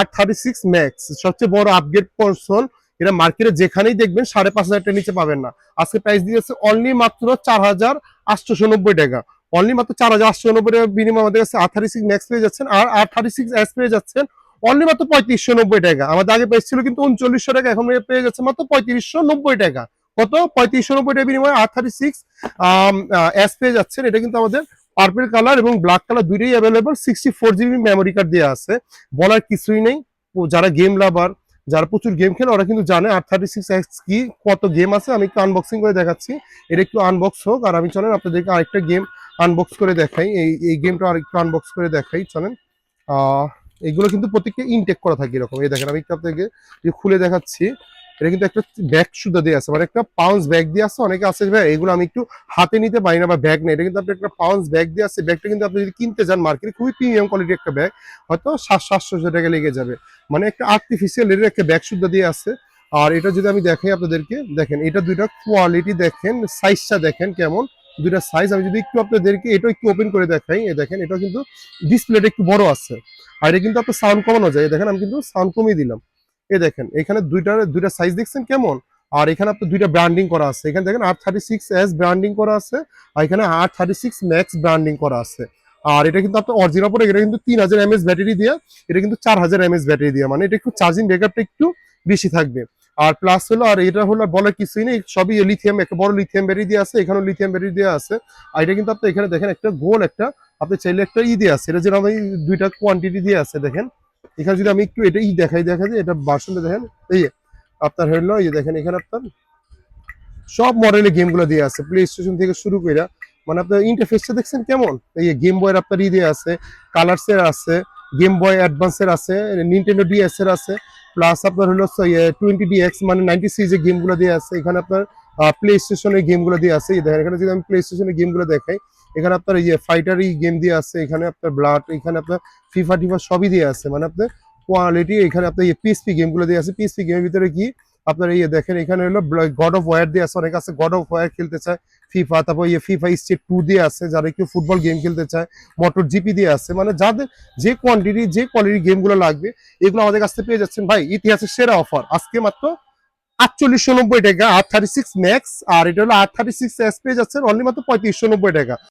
R36 max সবচেয়ে বড় upgrade console. এটা মার্কেটে যেখানেই দেখবেন 5,500 টাকার নিচে পাবেন না। আজকে প্রাইস দিয়েছে অনলি মাত্র 4,890 টাকা। অনলি মাত্র 4,890 টাকার বিনিময়ে আমাদের কাছে R36 ম্যাক্স পেয়ে যাচ্ছেন, আর R36s পেয়ে যাচ্ছেন অনলি মাত্র 3,590 টাকা। আমাদের আগে প্রাইস ছিল কিন্তু 3,900 টাকা, এখন পেয়ে যাচ্ছে মাত্র 3,590 টাকা। কত? 3,590 টাকা বিনিময়ে R36 এস পেয়ে যাচ্ছেন। এটা কিন্তু আমাদের পার্পল কালার এবং ব্ল্যাক কালার দুইটাই অ্যাভেলেবল। 64 GB মেমোরি কার্ড দেওয়া আছে, বলার কিছুই নেই। যারা গেম লাভার, যারা প্রচুর গেম খেলে ওরা কিন্তু জানে R36X কি, কত গেম আছে। আমি একটু আনবক্সিং করে দেখাচ্ছি, এটা একটু আনবক্স হোক। আর আমি চলেন আপনাদেরকে আরেকটা গেম আনবক্স করে দেখাই। এই গেমটা আরেকটু আনবক্স করে দেখাই, চলেন। আহ এগুলো কিন্তু প্রত্যেকটা ইনটেক করা থাকে এরকম। এই দেখেন আমি একটু আপনাকে খুলে দেখাচ্ছি। এটা কিন্তু একটা ব্যাগ সুদ্ধা দিয়ে আছে, মানে একটা পাউন্স ব্যাগ দিয়ে আছে। অনেকে আছে ভাই এগুলো আমি একটু হাতে নিতে পারি না বা ব্যাগ নেই, এটা কিন্তু আপনি একটা পাউন্স ব্যাগ দিয়ে আছে। ব্যাগটা কিন্তু আপনি যদি কিনতে যান মার্কেটে, খুবই প্রিমিয়াম কোয়ালিটির একটা ব্যাগ, হয়তো 700-800 টাকা লেগে যাবে। মানে একটা আর্টিফিশিয়াল এর একটা ব্যাগ সুদ্ধা দিয়ে আছে। আর এটা যদি আমি দেখাই আপনাদেরকে, দেখেন এটা দুইটা কোয়ালিটি দেখেন, সাইজটা দেখেন কেমন। দুইটা সাইজ আমি যদি একটু আপনাদেরকে এটা একটু ওপেন করে দেখাই, দেখেন এটা কিন্তু ডিসপ্লেটা একটু বড় আছে। আর এটা কিন্তু আপনার সাউন্ড কমানো যায়, দেখেন আমি কিন্তু সাউন্ড কমিয়ে দিলাম। দেখেন এখানে দুইটা সাইজ দেখছেন কেমন। আর এখানে আপনার দুইটা ব্র্যান্ডিং করা আছে, এখানে দেখেন R36s ব্র্যান্ডিং করা আছে, আর এখানে R36 ম্যাক্স ব্র্যান্ডিং করা আছে। আর এটা কিন্তু আপনার অরিজিনাল পরে, এটা কিন্তু 3000 mAh ব্যাটারি দিয়ে, এটা কিন্তু 4000 mAh ব্যাটারি দিয়ে, মানে এটা একটু চার্জিং ব্যাকআপটা একটু বেশি থাকবে। আর প্লাস হলো, আর এটা হলো বলার কিছুই নেই, সবই লিথিয়াম, একটা বড় লিথিয়াম ব্যাটারি দিয়ে আছে, এখানেও লিথিয়াম ব্যাটারি দেওয়া আছে। আর এটা কিন্তু আপনি এখানে দেখেন একটা গোল একটা, আপনি চাইলে একটা দিয়ে আছে, এটা যেরকম দুইটা কোয়ান্টিটি দিয়ে আছে। দেখেন এখানে যদি আমি একটু এটা দেখাই যায়, এটা ভার্সনটা দেখেন। এই আপনার হলো এই দেখেন এখানে আপনার সব মডেলের গেমগুলো দিয়ে আছে, প্লে স্টেশন থেকে শুরু করে। মানে আপনার ইন্টারফেসটা দেখছেন কেমন। এই গেম বয়ের আপনার দিয়ে আছে, কালারসের আছে, গেম বয় অ্যাডভান্সের আছে, নিনটেন্ডো ডিএস এর আছে। প্লাস আপনার হলো 20DX মানে 90 সিরিজের গেমগুলো দিয়ে আছে। এখানে আপনার প্লে স্টেশনের গেমগুলো দিয়ে আছে। এই দেখেন এখানে যদি আমি প্লে স্টেশনের গেমগুলো দেখাই, এখানে আপনার ফাইটারি গেম দিয়ে আছে, এখানে আপনার ব্লাড, এখানে আপনার ফিফা টিফা সবই দিয়ে আছে। মানে আপনার কোয়ালিটি এখানে আপনার পিএসপি গেমগুলো দিয়ে আছে। পিএসপি গেমের ভিতরে কি আপনার দেখেন এখানে হলো গড অফ ওয়ার দিয়ে আছে, অনেক আছে গড অফ ওয়ার খেলতে চায় ফিফা। তারপর ফিফা স্টেট 2 দিয়ে আছে, যারা একটু ফুটবল গেম খেলতে চায়। মোটর জিপি দিয়ে আছে, মানে যাদের যে কোয়ান্টিটি যে কোয়ালিটির গেমগুলো লাগবে এগুলো আমাদের কাছ থেকে পেয়ে যাচ্ছেন ভাই। ইতিহাসের সেরা অফার আজকে মাত্র 4,890 টাকা R36 ম্যাক্স। আর এটা হলো R36s পেয়ে যাচ্ছেন অনলি মাত্র 3,590 টাকা।